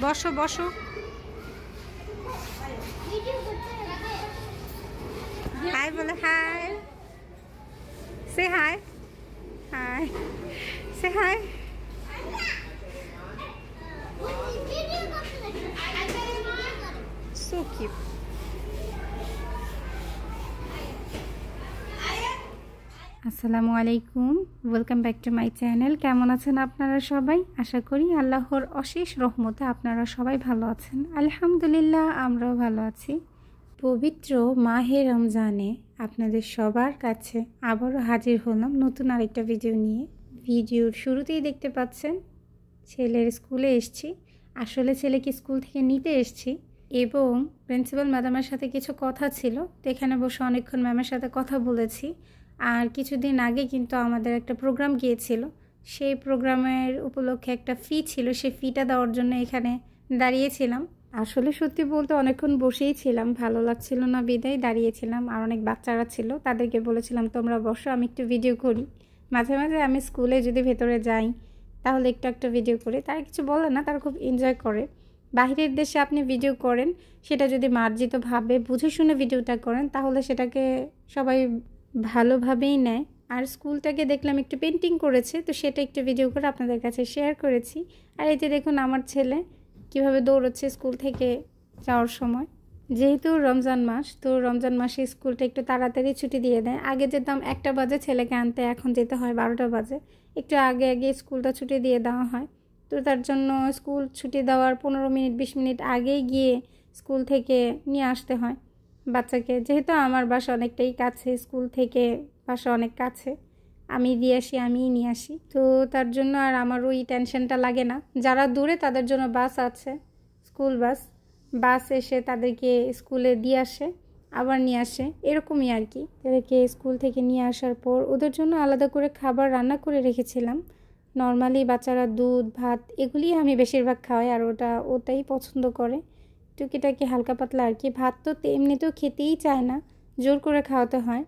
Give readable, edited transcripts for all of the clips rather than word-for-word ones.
বসো বসো। হাই বলো, হাই। সে হাই, হাই, সে হাই। So cute. আসসালামু আলাইকুম, welcome back to my channel. কেমন আছেন আপনারা সবাই? আশা করি আল্লাহর অশেষ রহমতে আপনারা সবাই ভালো আছেন। আলহামদুলিল্লাহ, আমরাও ভালো আছি। পবিত্র মাহে রমজানে আপনাদের সবার কাছে আবারও হাজির হলাম নতুন আরেকটা ভিডিও নিয়ে। ভিডিওর শুরুতেই দেখতে পাচ্ছেন ছেলের স্কুলে এসেছি। আসলে ছেলেকে স্কুল থেকে নিতে এসেছি এবং প্রিন্সিপাল ম্যাডামের সাথে কিছু কথা ছিল, তো এখানে বসে অনেকক্ষণ ম্যামের সাথে কথা বলেছি। আর কিছুদিন আগে কিন্তু আমাদের একটা প্রোগ্রাম গিয়েছিল, সেই প্রোগ্রামের উপলক্ষে একটা ফি ছিল, সেই ফিটা দেওয়ার জন্য এখানে দাঁড়িয়েছিলাম। আসলে সত্যি বলতে অনেকক্ষণ বসেই ছিলাম, ভালো লাগছিল না বিদায় দাঁড়িয়েছিলাম। আর অনেক বাচ্চারা ছিল, তাদেরকে বলেছিলাম তোমরা বসো, আমি একটু ভিডিও করি। মাঝে মাঝে আমি স্কুলে যদি ভেতরে যাই তাহলে একটু ভিডিও করি, তারা কিছু বলে না, তারা খুব এনজয় করে। বাহিরের দেশে আপনি ভিডিও করেন, সেটা যদি মার্জিতভাবে বুঝে শুনে ভিডিওটা করেন তাহলে সেটাকে সবাই ভালোভাবেই নেয়। আর স্কুলটাকে দেখলাম একটু পেন্টিং করেছে, তো সেটা একটু ভিডিও করে আপনাদের কাছে শেয়ার করেছি। আর এই যে দেখুন আমার ছেলে কীভাবে দৌড়চ্ছে স্কুল থেকে যাওয়ার সময়। যেহেতু রমজান মাস, তো রমজান মাসে স্কুলটা একটু তাড়াতাড়ি ছুটি দিয়ে দেয়। আগে যেতাম 1টা বাজে ছেলেকে আনতে, এখন যেতে হয় 12টা বাজে। একটু আগে আগে স্কুলটা ছুটি দিয়ে দেওয়া হয়, তো তার জন্য স্কুল ছুটি দেওয়ার 15 মিনিট 20 মিনিট আগেই গিয়ে স্কুল থেকে নিয়ে আসতে হয় বাচ্চাকে। যেহেতু আমার বাসা অনেকটাই কাছে, স্কুল থেকে বাসা অনেক কাছে, আমি দিয়ে আসি, আমিই নিয়ে আসি, তো তার জন্য আর আমার ওই টেনশনটা লাগে না। যারা দূরে তাদের জন্য বাস আছে, স্কুল বাস এসে তাদেরকে স্কুলে দিয়ে আসে আবার নিয়ে আসে, এরকমই আর কি। তাদেরকে স্কুল থেকে নিয়ে আসার পর ওদের জন্য আলাদা করে খাবার রান্না করে রেখেছিলাম। নর্মালি বাচ্চারা দুধ ভাত এগুলি আমি বেশিরভাগ খাওয়াই, আর ওটাই পছন্দ করে। টুকিটাকি হালকা পাতলা আর কি। ভাত তো এমনিতেও খেতেই চায় না, জোর করে খাওয়াতে হয়,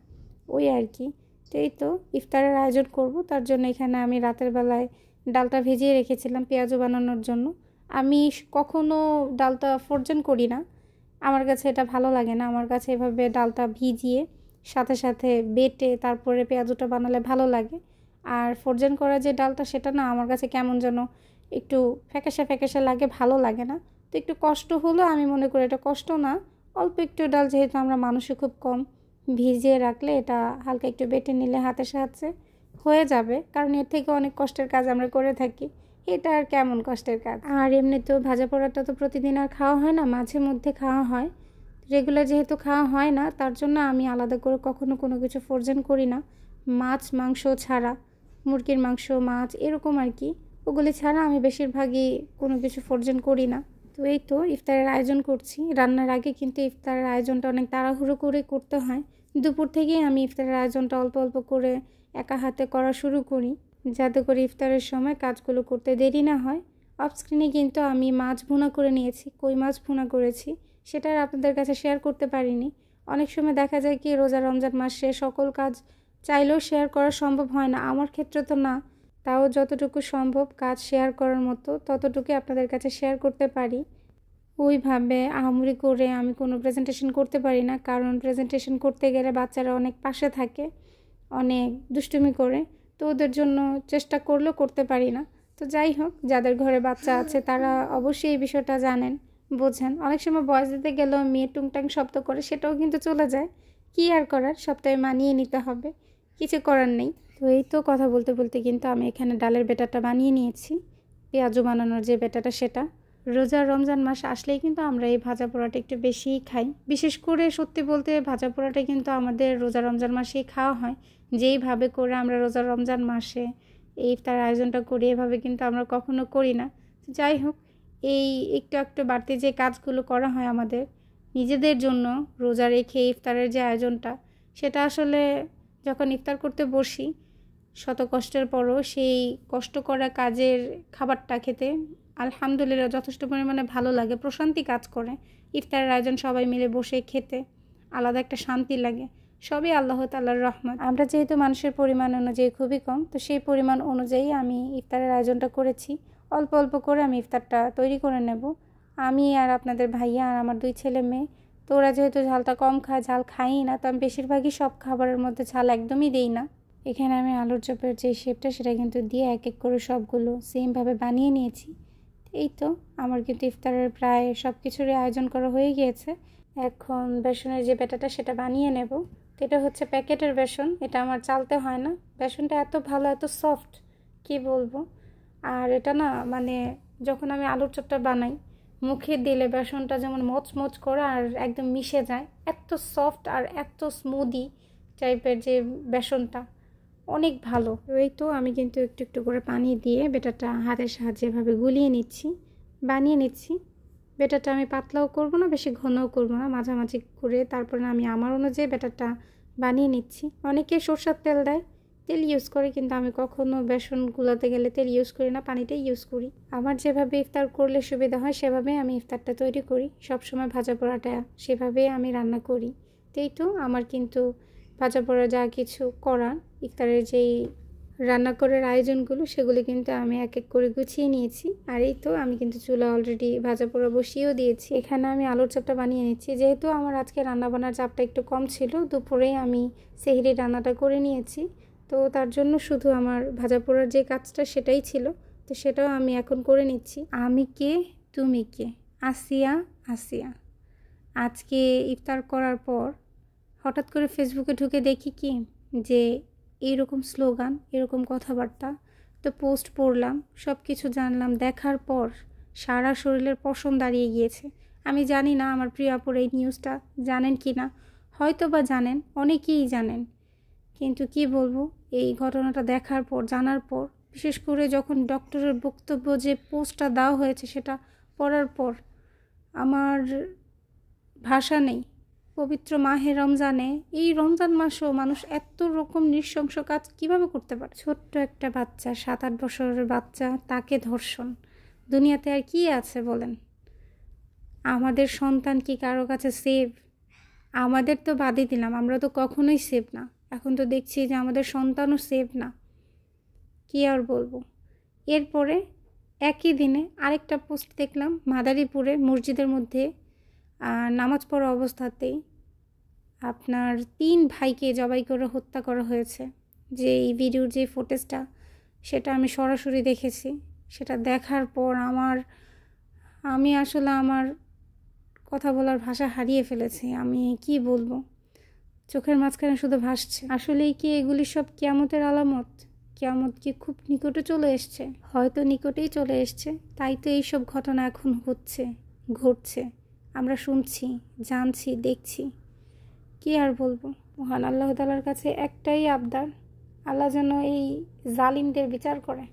ওই আর কি। তো এই তো ইফতারের আয়োজন করব, তার জন্য এখানে আমি রাতের বেলায় ডালটা ভিজিয়ে রেখেছিলাম পেঁয়াজু বানানোর জন্য। আমি কখনো ডালটা ফ্রোজেন করি না, আমার কাছে এটা ভালো লাগে না। আমার কাছে এভাবে ডালটা ভিজিয়ে সাথে সাথে বেটে তারপরে পেঁয়াজুটা বানালে ভালো লাগে। আর ফ্রোজেন করা যে ডালটা, সেটা না আমার কাছে কেমন যেন একটু ফ্যাকাশে ফ্যাকাশে লাগে, ভালো লাগে না। তো একটু কষ্ট হলো, আমি মনে করি এটা কষ্ট না, অল্প একটু ডাল, যেহেতু আমরা মানুষও খুব কম, ভিজিয়ে রাখলে এটা হালকা একটু বেটে নিলে হাতের সাহায্যে হয়ে যাবে। কারণ এর থেকে অনেক কষ্টের কাজ আমরা করে থাকি, এটা আর কেমন কষ্টের কাজ। আর এমনিতেও ভাজা পোড়াটা তো প্রতিদিন আর খাওয়া হয় না, মাঝে মধ্যে খাওয়া হয়। রেগুলার যেহেতু খাওয়া হয় না, তার জন্য আমি আলাদা করে কখনো কোনো কিছু ফ্রোজেন করি না। মাছ মাংস ছাড়া, মুরগির মাংস মাছ এরকম আর কি, ওগুলি ছাড়া আমি বেশিরভাগই কোনো কিছু ফ্রোজেন করি না। তো এই তো ইফতারের আয়োজন করছি। রান্নার আগে কিন্তু ইফতারের আয়োজনটা অনেক তাড়াহুড়ো করে করতে হয়। দুপুর থেকেই আমি ইফতারের আয়োজনটা অল্প অল্প করে একা হাতে করা শুরু করি, যাতে করে ইফতারের সময় কাজগুলো করতে দেরি না হয়। অফ স্ক্রিনে কিন্তু আমি মাছ ভুনা করে নিয়েছি, কই মাছ ভুনা করেছি, সেটা আর আপনাদের কাছে শেয়ার করতে পারিনি। অনেক সময় দেখা যায় কি রোজা রমজান মাসে সকল কাজ চাইলেও শেয়ার করা সম্ভব হয় না, আমার ক্ষেত্রে তো না। তাও যতটুকু সম্ভব কাজ শেয়ার করার মতো ততটুকুই আপনাদের কাছে শেয়ার করতে পারি। ওইভাবে আহামরি করে আমি কোনো প্রেজেন্টেশন করতে পারি না, কারণ প্রেজেন্টেশন করতে গেলে বাচ্চারা অনেক পাশে থাকে, অনেক দুষ্টুমি করে, তো ওদের জন্য চেষ্টা করলেও করতে পারি না। তো যাই হোক, যাদের ঘরে বাচ্চা আছে তারা অবশ্যই এই বিষয়টা জানেন, বোঝেন। অনেক সময় বয়স দিতে গেলেও মেয়ে টুংটাং শব্দ করে, সেটাও কিন্তু চলে যায়, কী আর করার, সবটাই মানিয়ে নিতে হবে, কিছু করার নেই। তো এই তো কথা বলতে বলতে কিন্তু আমি এখানে ডালের বেটাটা বানিয়ে নিয়েছি, পেঁয়াজু বানানোর যে বেটাটা সেটা। রোজা রমজান মাস আসলেই কিন্তু আমরা এই ভাজা পোড়াটা একটু বেশিই খাই। বিশেষ করে সত্যি বলতে ভাজা পোড়াটা কিন্তু আমাদের রোজা রমজান মাসেই খাওয়া হয়। যেইভাবে করে আমরা রোজা রমজান মাসে এই ইফতার আয়োজনটা করি, এভাবে কিন্তু আমরা কখনো করি না। যাই হোক, এই একটু বাড়তি যে কাজগুলো করা হয় আমাদের নিজেদের জন্য রোজা রেখে ইফতারের যে আয়োজনটা, সেটা আসলে যখন ইফতার করতে বসি শত কষ্টের পরও সেই কষ্ট করা কাজের খাবারটা খেতে আলহামদুলিল্লাহ যথেষ্ট পরিমাণে ভালো লাগে, প্রশান্তি কাজ করে। ইফতারের আয়োজন সবাই মিলে বসে খেতে আলাদা একটা শান্তি লাগে। সবই আল্লাহ তাআলার রহমত। আমরা যেহেতু মানুষের পরিমাণ অনুযায়ী খুবই কম, তো সেই পরিমাণ অনুযায়ী আমি ইফতারের আয়োজনটা করেছি। অল্প অল্প করে আমি ইফতারটা তৈরি করে নেব। আমি আর আপনাদের ভাইয়া আর আমার 2 ছেলে মেয়ে। তো ওরা যেহেতু ঝালটা কম খায়, ঝাল খাইই না, তো আমি বেশিরভাগই সব খাবারের মধ্যে ঝাল একদমই দিই না। এখানে আমি আলুর চপের যে শেপটা সেটা কিন্তু দিয়ে এক এক করে সবগুলো সেমভাবে বানিয়ে নিয়েছি। এই তো আমার কিন্তু ইফতারের প্রায় সব কিছুরই আয়োজন করা হয়ে গিয়েছে। এখন বেসনের যে ব্যাটাটা সেটা বানিয়ে নেব। তো এটা হচ্ছে প্যাকেটের বেসন, এটা আমার চালতে হয় না। বেসনটা এত ভালো, এত সফট, কি বলবো। আর এটা না মানে যখন আমি আলুর চপটা বানাই, মুখে দিলে বেসনটা যেমন মচমচ করে আর একদম মিশে যায়, এত সফট আর এত স্মুদি টাইপের যে বেসনটা, অনেক ভালো। এই তো আমি কিন্তু একটু একটু করে পানি দিয়ে বেটাটা হাতের সাহায্যে এভাবে গুলিয়ে নিচ্ছি, বানিয়ে নিচ্ছি। বেটাটা আমি পাতলাও করব না, বেশি ঘনও করব না, মাঝামাঝি করে তারপরে আমি আমার অনুযায়ী বেটাটা বানিয়ে নিচ্ছি। অনেকে সরষের তেল দেয়, তেল ইউজ করে, কিন্তু আমি কখনো বেসন গুলাতে গেলে তেল ইউজ করি না, পানিটাই ইউজ করি। আমার যেভাবে ইফতার করলে সুবিধা হয় সেভাবে আমি ইফতারটা তৈরি করি। সবসময় ভাজা পোড়াটা সেভাবেই আমি রান্না করি। এই তো আমার কিন্তু ভাজা পোড়া যা কিছু করার ইফতারের যেই রান্না করার আয়োজনগুলো সেগুলি কিন্তু আমি এক এক করে গুছিয়ে নিয়েছি। আর এই তো আমি কিন্তু চুলা অলরেডি ভাজা পোড়া বসিয়েও দিয়েছি। এখানে আমি আলুর চপটা বানিয়ে নিচ্ছি। যেহেতু আমার আজকে রান্নাবান্নার চাপটা একটু কম ছিল, দুপুরেই আমি সেহরি রান্নাটা করে নিয়েছি, তো তার জন্য শুধু আমার ভাজা পোড়ার যে কাজটা সেটাই ছিল, তো সেটাও আমি এখন করে নিচ্ছি। আমি কে তুমি কে, আসিয়া আসিয়া। আজকে ইফতার করার পর হঠাৎ করে ফেসবুকে ঢুকে দেখি কি যে এইরকম স্লোগান, এরকম কথাবার্তা, তো পোস্ট পড়লাম, সব কিছু জানলাম। দেখার পর সারা শরীরের পশম দাঁড়িয়ে গিয়েছে। আমি জানি না আমার প্রিয় আপুর এই নিউজটা জানেন কি না, হয়তো বা জানেন, অনেকেই জানেন, কিন্তু কি বলবো, এই ঘটনাটা দেখার পর, জানার পর, বিশেষ করে যখন ডক্টরের বক্তব্য যে পোস্টটা দেওয়া হয়েছে সেটা পড়ার পর আমার ভাষা নেই। পবিত্র মাহে রমজানে, এই রমজান মাসেও মানুষ এত রকম নৃশংস কাজ কিভাবে করতে পারে? ছোট্ট একটা বাচ্চা, 7-8 বছরের বাচ্চা, তাকে ধর্ষণ। দুনিয়াতে আর কি আছে বলেন? আমাদের সন্তান কি কারো কাছে সেভ? আমাদের তো বাদই দিলাম, আমরা তো কখনোই সেভ না। এখন তো দেখছি যে আমাদের সন্তানও সেভ না, কি আর বলবো। এরপরে একই দিনে আরেকটা পোস্ট দেখলাম, মাদারীপুরে মসজিদের মধ্যে নামাজ পড়া অবস্থাতেই আপনার 3 ভাইকে জবাই করে হত্যা করা হয়েছে। যে এই ভিডিওর যে ফুটেজটা সেটা আমি সরাসরি দেখেছি। সেটা দেখার পর আমি আসলে আমার কথা বলার ভাষা হারিয়ে ফেলেছি। আমি কি বলবো, চোখের মাঝখানে শুধু ভাসছে। আসলেই কি এগুলি সব কিয়ামতের আলামত? কিয়ামত কি খুব নিকটে চলে এসছে? হয়তো নিকটেই চলে এসছে, তাই তো এইসব ঘটনা এখন ঘটছে, আমরা শুনছি, জানছি, দেখছি। কি আর বলবো, মহান আল্লাহ তাআলার কাছে একটাই আবদার, আল্লাহ যেন এই জালিমদের বিচার করে,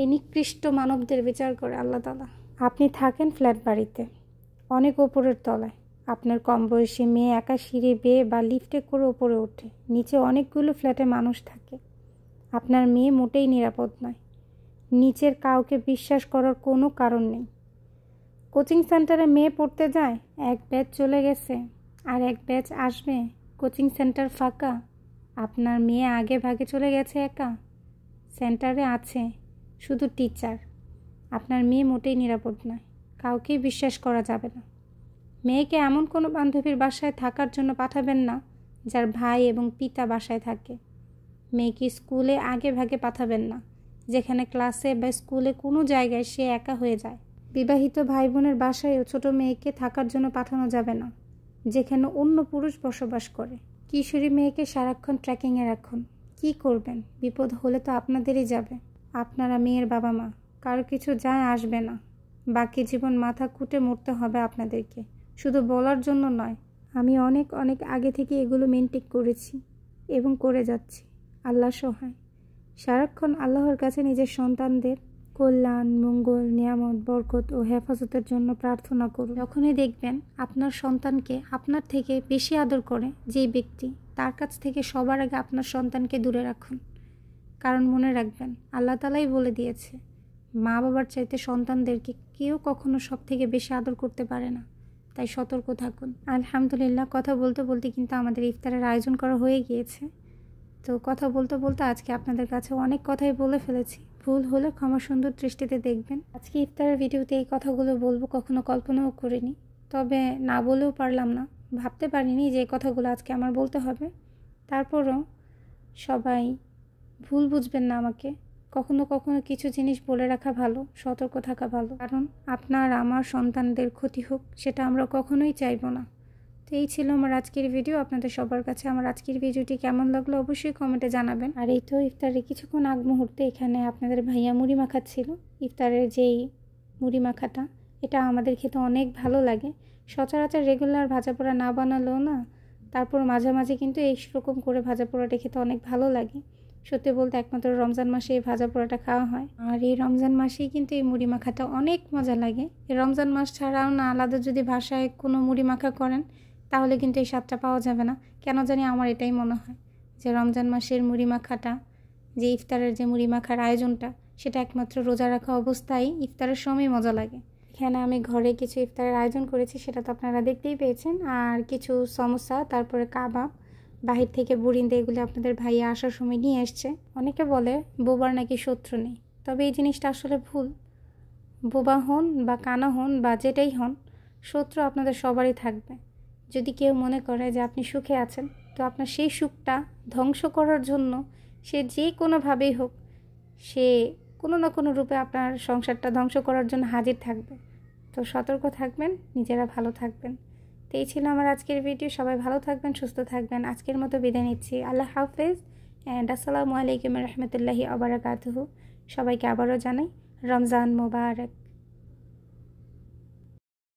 এই নিকৃষ্ট মানবদের বিচার করে আল্লাহ তাআলা। আপনি থাকেন ফ্ল্যাট বাড়িতে, অনেক ওপরের তলায়, আপনার কম বয়সী মেয়ে একা সিঁড়ি বেয়ে বা লিফটে করে ওপরে ওঠে, নিচে অনেকগুলো ফ্ল্যাটে মানুষ থাকে। আপনার মেয়ে মোটেই নিরাপদ নয়। নিচের কাউকে বিশ্বাস করার কোনো কারণ নেই। কোচিং সেন্টারে মেয়ে পড়তে যায়, এক ব্যাচ চলে গেছে আর এক ব্যাচ আসবে, কোচিং সেন্টার ফাঁকা, আপনার মেয়ে আগে ভাগে চলে গেছে একা। সেন্টারে আছে শুধু টিচার। আপনার মেয়ে মোটেই নিরাপদ নয়, কাউকেই বিশ্বাস করা যাবে না। মেয়েকে এমন কোনো বান্ধবীর বাসায় থাকার জন্য পাঠাবেন না যার ভাই এবং পিতা বাসায় থাকে। মেয়েকে স্কুলে আগে ভাগে পাঠাবেন না, যেখানে ক্লাসে বা স্কুলে কোনো জায়গায় সে একা হয়ে যায়। বিবাহিত ভাই বোনের বাসায়ও ছোট মেয়েকে থাকার জন্য পাঠানো যাবে না, যেখানে অন্য পুরুষ বসবাস করে। কিশোরী মেয়েকে সারাক্ষণ ট্র্যাকিংয়ে রাখুন। কি করবেন? বিপদ হলে তো আপনাদেরই যাবে। আপনারা মেয়ের বাবা মা, কারো কিছু যায় আসবে না। বাকি জীবন মাথা কুটে মরতে হবে আপনাদেরকে, শুধু বলার জন্য নয়। আমি অনেক অনেক আগে থেকে এগুলো মেনটেন করেছি এবং করে যাচ্ছি। আল্লাহ সহায়। সারাক্ষণ আল্লাহর কাছে নিজের সন্তানদের কল্যাণ, মঙ্গল, নিয়ামত, বরকত ও হেফাজতের জন্য প্রার্থনা করুন। যখনই দেখবেন আপনার সন্তানকে আপনার থেকে বেশি আদর করে যেই ব্যক্তি, তার কাছ থেকে সবার আগে আপনার সন্তানকে দূরে রাখুন। কারণ মনে রাখবেন, আল্লাহ তাআলাই বলে দিয়েছে, মা বাবার চাইতে সন্তানদেরকে কেউ কখনো সব থেকে বেশি আদর করতে পারে না। তাই সতর্ক থাকুন। আলহামদুলিল্লাহ, কথা বলতে বলতে কিন্তু আমাদের ইফতারের আয়োজন করা হয়ে গিয়েছে। তো কথা বলতে বলতে আজকে আপনাদের কাছে অনেক কথাই বলে ফেলেছি। ভুল হলে ক্ষমা সুন্দর দৃষ্টিতে দেখবেন। আজকে ইফতারের ভিডিওতে এই কথাগুলো বলবো কখনো কল্পনাও করিনি, তবে না বলেও পারলাম না, ভাবতে পারিনি যে এই কথাগুলো আজকে আমার বলতে হবে। তারপরও সবাই ভুল বুঝবেন না আমাকে। কখনো কখনো কিছু জিনিস বলে রাখা ভালো, সতর্ক থাকা ভালো, কারণ আপনার আমার সন্তানদের ক্ষতি হোক সেটা আমরা কখনোই চাইবো না। তো এই ছিল আমার আজকের ভিডিও। আপনাদের সবার কাছে আমার আজকের ভিডিওটি কেমন লাগলো অবশ্যই কমেন্টে জানাবেন। আর এই তো ইফতারের কিছুক্ষণ আগ মুহূর্তে এখানে আপনাদের ভাইয়া মুড়ি মাখাচ্ছিল। ইফতারের যেই মুড়ি মাখাটা, এটা আমাদের খেতে অনেক ভালো লাগে। সচরাচর রেগুলার ভাজা পোড়া না বানালেও না, তারপর মাঝামাঝি কিন্তু এইরকম করে ভাজা পোড়াটা খেতে অনেক ভালো লাগে। সত্যি বলতে একমাত্র রমজান মাসে এই ভাজা পোড়াটা খাওয়া হয়, আর এই রমজান মাসেই কিন্তু এই মুড়ি মাখাটা অনেক মজা লাগে। এই রমজান মাস ছাড়াও না আলাদা যদি বাসায় কোনো মুড়ি মাখা করেন তাহলে কিন্তু এই স্বাদটা পাওয়া যাবে না। কেন জানি আমার এটাই মনে হয় যে রমজান মাসের মুড়ি মাখাটা, যে ইফতারের যে মুড়ি মাখার আয়োজনটা, সেটা একমাত্র রোজা রাখা অবস্থায় ইফতারের সময় মজা লাগে। এখানে আমি ঘরে কিছু ইফতারের আয়োজন করেছি, সেটা তো আপনারা দেখতেই পেয়েছেন। আর কিছু সমোসা, তারপরে কাবাব বাহির থেকে বুরিন্দে, এগুলো আপনাদের ভাইয়া আসার সময় নিয়ে এসছে। অনেকে বলে বোবার নাকি শত্রু নেই, তবে এই জিনিসটা আসলে ভুল। বোবা হন বা কানা হন বা যেটাই হন, শত্রু আপনাদের সবারই থাকবে। যদি কেউ মনে করে যে আপনি সুখে আছেন, তো আপনার সেই সুখটা ধ্বংস করার জন্য সে যে কোনোভাবেই হোক, সে কোনো না কোনো রূপে আপনার সংসারটা ধ্বংস করার জন্য হাজির থাকবে। তো সতর্ক থাকবেন, নিজেরা ভালো থাকবেন। তো এই ছিল আমার আজকের ভিডিও। সবাই ভালো থাকবেন, সুস্থ থাকবেন। আজকের মতো বিদায় নিচ্ছি। আল্লাহ হাফেজ অ্যান্ড আসসালামু আলাইকুম রহমতুল্লাহি ওয়া বারাকাতুহু। সবাইকে আবারও জানাই রমজান মোবারক।